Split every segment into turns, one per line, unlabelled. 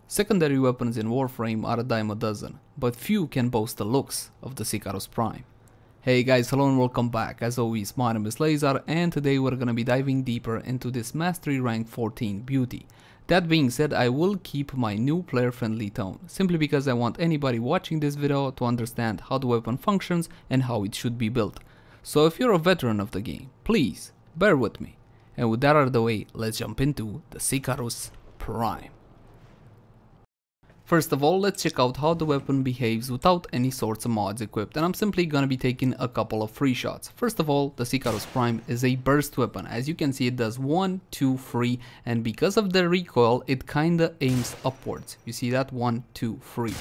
Secondary weapons in Warframe are a dime a dozen, but few can boast the looks of the Sicarus Prime. Hey guys, hello and welcome back. As always, my name is Leyzar, and today we're gonna be diving deeper into this Mastery Rank 14 beauty. That being said, I will keep my new player friendly tone, simply because I want anybody watching this video to understand how the weapon functions and how it should be built. So if you're a veteran of the game, please bear with me. And with that out of the way, let's jump into the Sicarus Prime. First of all, let's check out how the weapon behaves without any sorts of mods equipped, and I'm simply gonna be taking a couple of free shots. First of all, the Sicarus Prime is a burst weapon. As you can see, it does 1, 2, 3, and because of the recoil, it kinda aims upwards. You see that? 1, 2, 3.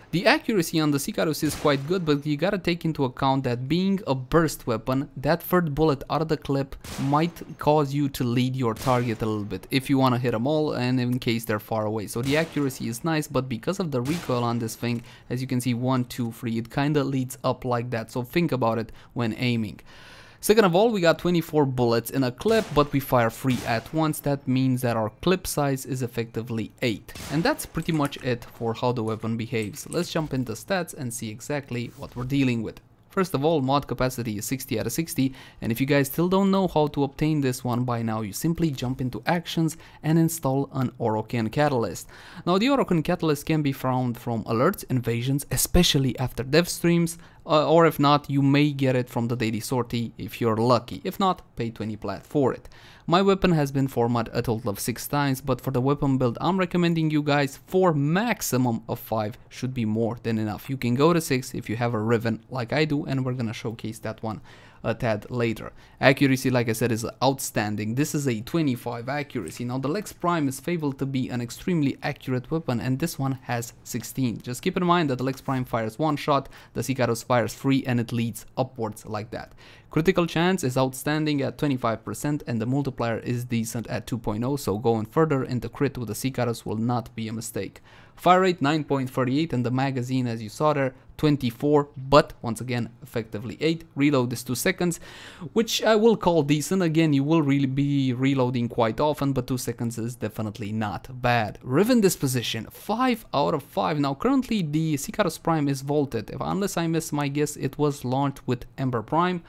The accuracy on the Sicarus is quite good, but you gotta take into account that being a burst weapon, that third bullet out of the clip might cause you to lead your target a little bit if you wanna hit them all and in case they're far away. So the accuracy is nice, but because of the recoil on this thing, as you can see 1, 2, 3, it kinda leads up like that. So think about it when aiming. Second of all, we got 24 bullets in a clip, but we fire 3 at once. That means that our clip size is effectively 8. And that's pretty much it for how the weapon behaves. Let's jump into stats and see exactly what we're dealing with. First of all, mod capacity is 60 out of 60, and if you guys still don't know how to obtain this one by now, you simply jump into actions and install an Orokin catalyst. Now the Orokin catalyst can be found from alerts, invasions, especially after dev streams, or if not, you may get it from the daily sortie if you're lucky. If not, pay 20 plat for it. My weapon has been formatted a total of 6 times, but for the weapon build I'm recommending you guys, 4 maximum of 5 should be more than enough. You can go to 6 if you have a Riven like I do, and we're gonna showcase that one a tad later. Accuracy, like I said, is outstanding. This is a 25 accuracy. Now the Lex Prime is fabled to be an extremely accurate weapon, and this one has 16. Just keep in mind that the Lex Prime fires 1 shot, the Sicarus fires 3, and it leads upwards like that. Critical chance is outstanding at 25%, and the multiplier is decent at 2.0, so going further into crit with the Sicarus will not be a mistake. Fire rate 9.38, and the magazine, as you saw there, 24, but once again effectively 8. Reload is 2 seconds, which I will call decent. Again, you will really be reloading quite often, but 2 seconds is definitely not bad. Riven disposition, 5 out of 5. Now currently the Sicarus Prime is vaulted. Unless I miss my guess, it was launched with Ember Prime,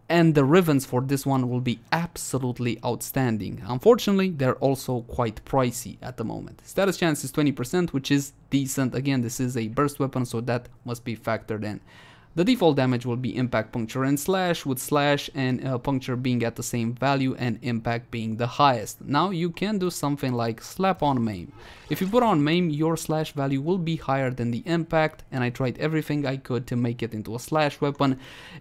and the Rivens for this one will be absolutely outstanding. Unfortunately, they're also quite pricey at the moment. Status chance is 20%, which is decent. Again, this is a burst weapon, so that must be factored in. The default damage will be impact, puncture, and slash, with slash and puncture being at the same value and impact being the highest. Now you can do something like slap on maim. If you put on maim, your slash value will be higher than the impact, and I tried everything I could to make it into a slash weapon.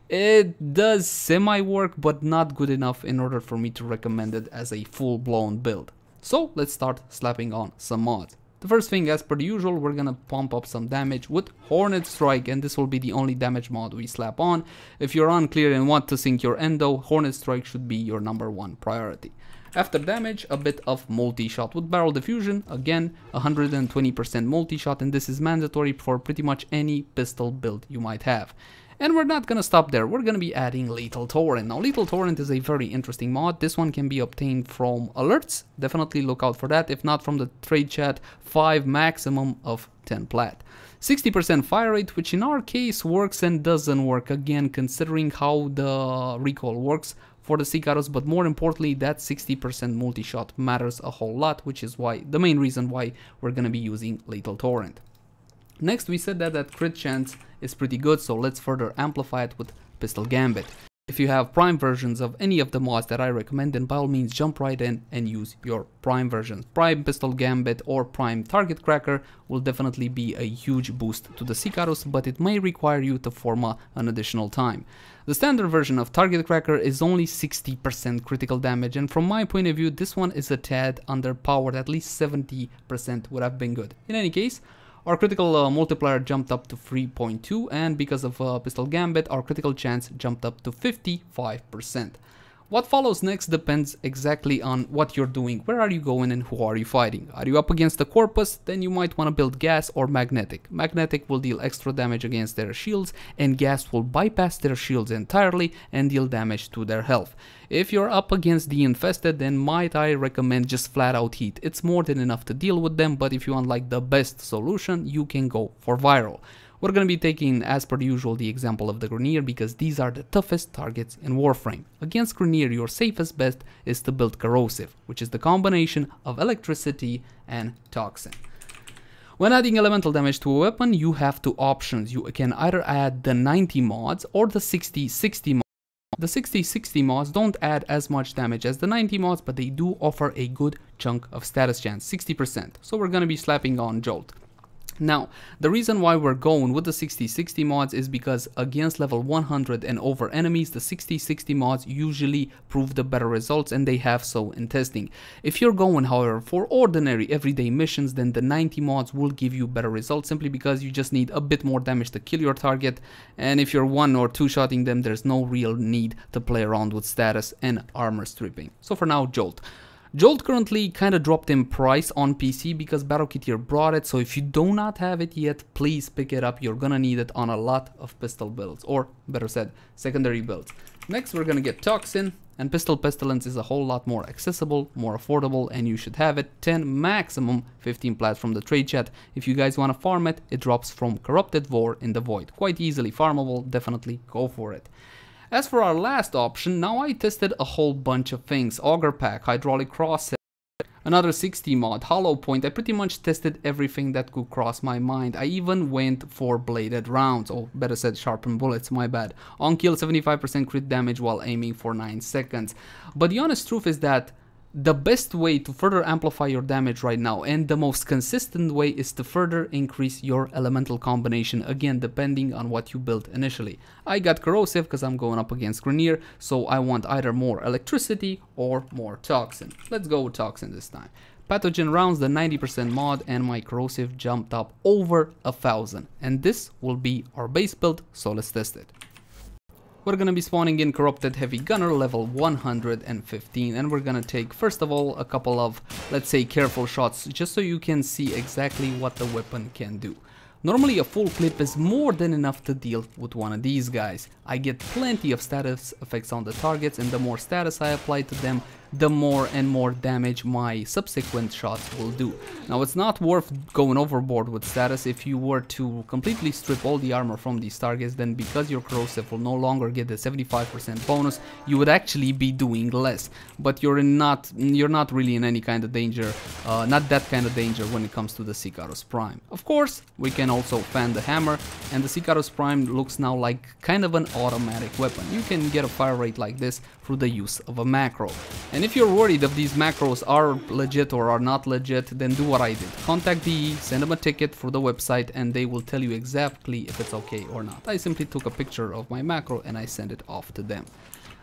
It does semi-work, but not good enough in order for me to recommend it as a full-blown build. So let's start slapping on some mods. The first thing, as per the usual, we're gonna pump up some damage with Hornet Strike, and this will be the only damage mod we slap on. If you're unclear and want to sync your endo, Hornet Strike should be your #1 priority. After damage, a bit of multi-shot with Barrel Diffusion, again 120% multi-shot, and this is mandatory for pretty much any pistol build you might have. And we're not gonna stop there, we're gonna be adding Lethal Torrent. Now Lethal Torrent is a very interesting mod. This one can be obtained from alerts, definitely look out for that. If not, from the trade chat, 5 maximum of 10 plat. 60% fire rate, which in our case works and doesn't work, again considering how the recoil works for the Sicarus, but more importantly that 60% multi-shot matters a whole lot, which is why the main reason why we're gonna be using Lethal Torrent. Next, we said that crit chance is pretty good, so let's further amplify it with Pistol Gambit. If you have Prime versions of any of the mods that I recommend, then by all means jump right in and use your Prime versions. Prime Pistol Gambit or Prime Target Cracker will definitely be a huge boost to the Sicarus, but it may require you to forma an additional time. The standard version of Target Cracker is only 60% critical damage, and from my point of view, this one is a tad underpowered. At least 70% would have been good. In any case, our critical multiplier jumped up to 3.2, and because of Pistol Gambit, our critical chance jumped up to 55%. What follows next depends exactly on what you're doing, where are you going and who are you fighting. Are you up against the Corpus? Then you might want to build Gas or Magnetic. Magnetic will deal extra damage against their shields, and Gas will bypass their shields entirely and deal damage to their health. If you're up against the Infested, then might I recommend just flat out Heat. It's more than enough to deal with them, but if you want like the best solution, you can go for Viral. We're going to be taking, as per usual, the example of the Grineer because these are the toughest targets in Warframe. Against Grineer, your safest bet is to build Corrosive, which is the combination of electricity and toxin. When adding elemental damage to a weapon, you have two options. You can either add the 90 mods or the 60-60 mods. The 60-60 mods don't add as much damage as the 90 mods, but they do offer a good chunk of status chance, 60%. So we're going to be slapping on Jolt. Now, the reason why we're going with the 60-60 mods is because against level 100 and over enemies, the 60-60 mods usually prove the better results, and they have so in testing. If you're going, however, for ordinary everyday missions, then the 90 mods will give you better results simply because you just need a bit more damage to kill your target, and if you're one or two shotting them, there's no real need to play around with status and armor stripping. So for now, Jolt. Jolt currently kind of dropped in price on PC because BattleKittier brought it, so if you do not have it yet, please pick it up. You're gonna need it on a lot of pistol builds, or better said, secondary builds. Next we're gonna get Toxin, and Pistol Pestilence is a whole lot more accessible, more affordable, and you should have it. 10 maximum, 15 plats from the trade chat. If you guys want to farm it, it drops from Corrupted Vor in the Void. Quite easily farmable, definitely go for it. As for our last option, now I tested a whole bunch of things. Auger Pack, Hydraulic Cross, another 60 mod, Hollow Point. I pretty much tested everything that could cross my mind. I even went for bladed rounds, or better said sharpened bullets, my bad. On kill, 75% crit damage while aiming for 9 seconds. But the honest truth is that the best way to further amplify your damage right now, and the most consistent way, is to further increase your elemental combination, again depending on what you built initially. I got Corrosive because I'm going up against Grineer, so I want either more electricity or more toxin. Let's go with toxin this time. Pathogen rounds, the 90% mod, and my Corrosive jumped up over 1000, and this will be our base build, so let's test it. We're gonna be spawning in Corrupted Heavy Gunner level 115, and we're gonna take first of all a couple of, let's say, careful shots just so you can see exactly what the weapon can do. Normally a full clip is more than enough to deal with one of these guys. I get plenty of status effects on the targets, and the more status I apply to them, the more and more damage my subsequent shots will do. Now it's not worth going overboard with status. If you were to completely strip all the armor from these targets, then because your Corrosive will no longer get the 75% bonus, you would actually be doing less. But you're not really in any kind of danger, not that kind of danger when it comes to the Sicarus Prime. Of course, we can also fan the hammer, and the Sicarus Prime looks now like kind of an automatic weapon. You can get a fire rate like this through the use of a macro. And if you're worried if these macros are legit or are not legit, then do what I did. Contact DE, send them a ticket for the website, and they will tell you exactly if it's okay or not. I simply took a picture of my macro and I sent it off to them.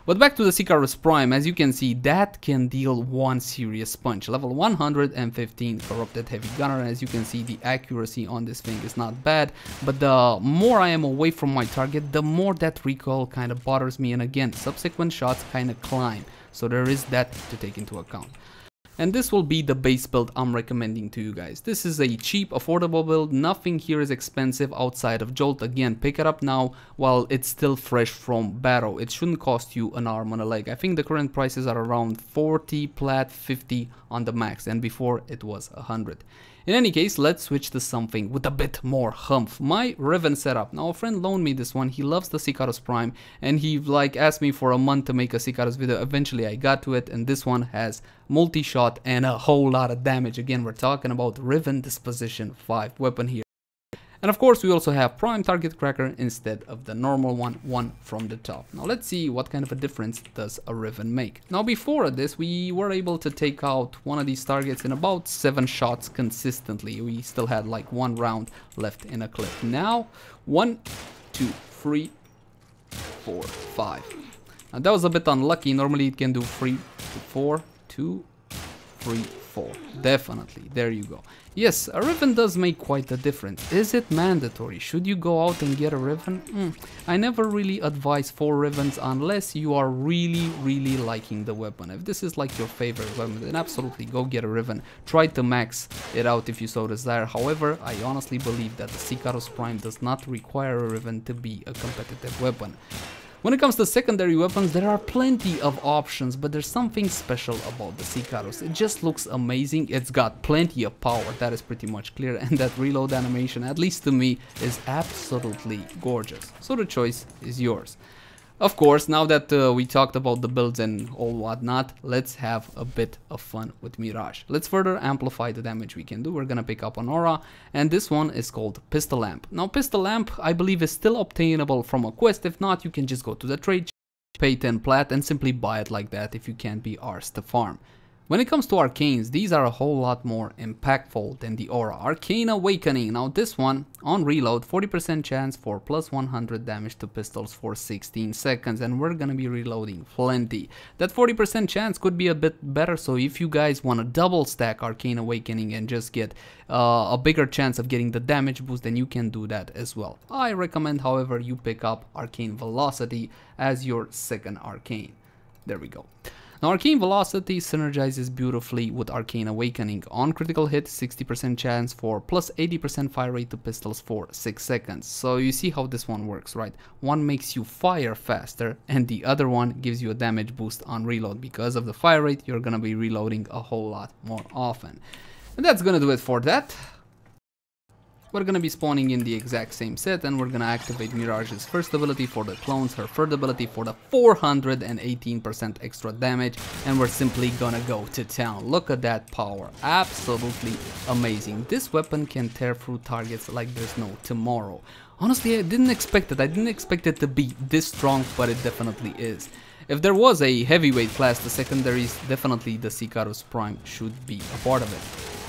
But back to the Sicarus Prime, as you can see, that can deal one serious punch. Level 115 Corrupted Heavy Gunner. As you can see, the accuracy on this thing is not bad, but the more I am away from my target, the more that recoil kind of bothers me, and again, subsequent shots kind of climb. So there is that to take into account. And this will be the base build I'm recommending to you guys. This is a cheap, affordable build. Nothing here is expensive outside of Jolt. Again, pick it up now while it's still fresh from battle. It shouldn't cost you an arm and a leg. I think the current prices are around 40 plat, 50 on the max, and before it was 100. In any case, let's switch to something with a bit more humph. My Riven setup. Now, a friend loaned me this one. He loves the Sicarus Prime, and he asked me for a month to make a Sicarus video. Eventually, I got to it, and this one has multi-shot and a whole lot of damage. Again, we're talking about Riven Disposition 5 weapon here. And of course, we also have Prime Target Cracker instead of the normal one from the top. Now let's see what kind of a difference does a Riven make. Now before this, we were able to take out one of these targets in about 7 shots consistently. We still had like 1 round left in a clip. Now 1, 2, 3, 4, 5. Now that was a bit unlucky. Normally it can do 3, 4, 2, 3, impactful, definitely. There you go. Yes, a Riven does make quite a difference. Is it mandatory? Should you go out and get a Riven? I never really advise 4 Rivens unless you are really liking the weapon. If this is like your favorite weapon, then absolutely go get a Riven. Try to max it out if you so desire. However, I honestly believe that the Sicarus Prime does not require a Riven to be a competitive weapon. When it comes to secondary weapons, there are plenty of options, but there's something special about the Sicarus. It just looks amazing, it's got plenty of power, that is pretty much clear, and that reload animation, at least to me, is absolutely gorgeous. So the choice is yours. Of course, now that we talked about the builds and all whatnot, let's have a bit of fun with Mirage. Let's further amplify the damage we can do. We're gonna pick up an aura, and this one is called Pistol Lamp. Now, Pistol Lamp, I believe, is still obtainable from a quest. If not, you can just go to the trade, pay 10 plat, and simply buy it like that if you can't be arsed to farm. When it comes to arcanes, these are a whole lot more impactful than the aura. Arcane Awakening. Now this one, on reload, 40% chance for plus 100 damage to pistols for 16 seconds, and we're gonna be reloading plenty. That 40% chance could be a bit better, so if you guys want to double stack Arcane Awakening and just get a bigger chance of getting the damage boost, then you can do that as well. I recommend, however, you pick up Arcane Velocity as your second arcane. There we go. Now, Arcane Velocity synergizes beautifully with Arcane Awakening. On critical hit, 60% chance for plus 80% fire rate to pistols for 6 seconds. So you see how this one works, right? One makes you fire faster and the other one gives you a damage boost on reload. Because of the fire rate, you're gonna be reloading a whole lot more often. And that's gonna do it for that. We're gonna be spawning in the exact same set, and we're gonna activate Mirage's first ability for the clones, her third ability for the 418% extra damage, and we're simply gonna go to town. Look at that power, absolutely amazing. This weapon can tear through targets like there's no tomorrow. Honestly, I didn't expect it. I didn't expect it to be this strong, but it definitely is. If there was a heavyweight class, the secondaries, definitely the Sicarus Prime should be a part of it.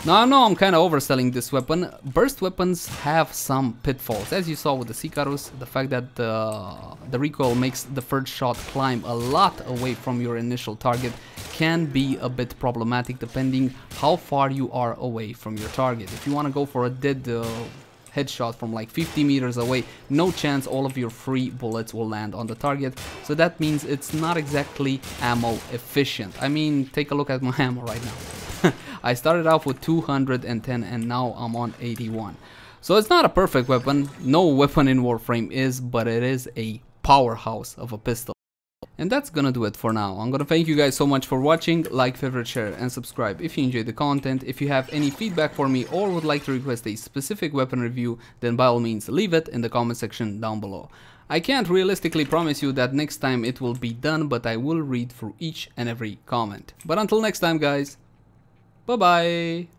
Now I know I'm kind of overselling this weapon. Burst weapons have some pitfalls. As you saw with the Sicarus, the fact that the recoil makes the first shot climb a lot away from your initial target can be a bit problematic depending how far you are away from your target. If you want to go for a dead headshot from like 50 meters away, no chance all of your free bullets will land on the target, so that means it's not exactly ammo efficient. I mean, take a look at my ammo right now. I started off with 210 and now I'm on 81. So it's not a perfect weapon, no weapon in Warframe is, but it is a powerhouse of a pistol. And that's gonna do it for now. I'm gonna thank you guys so much for watching. Like, favorite, share, and subscribe if you enjoyed the content. If you have any feedback for me or would like to request a specific weapon review, then by all means leave it in the comment section down below. I can't realistically promise you that next time it will be done, but I will read through each and every comment. But until next time, guys, bye bye.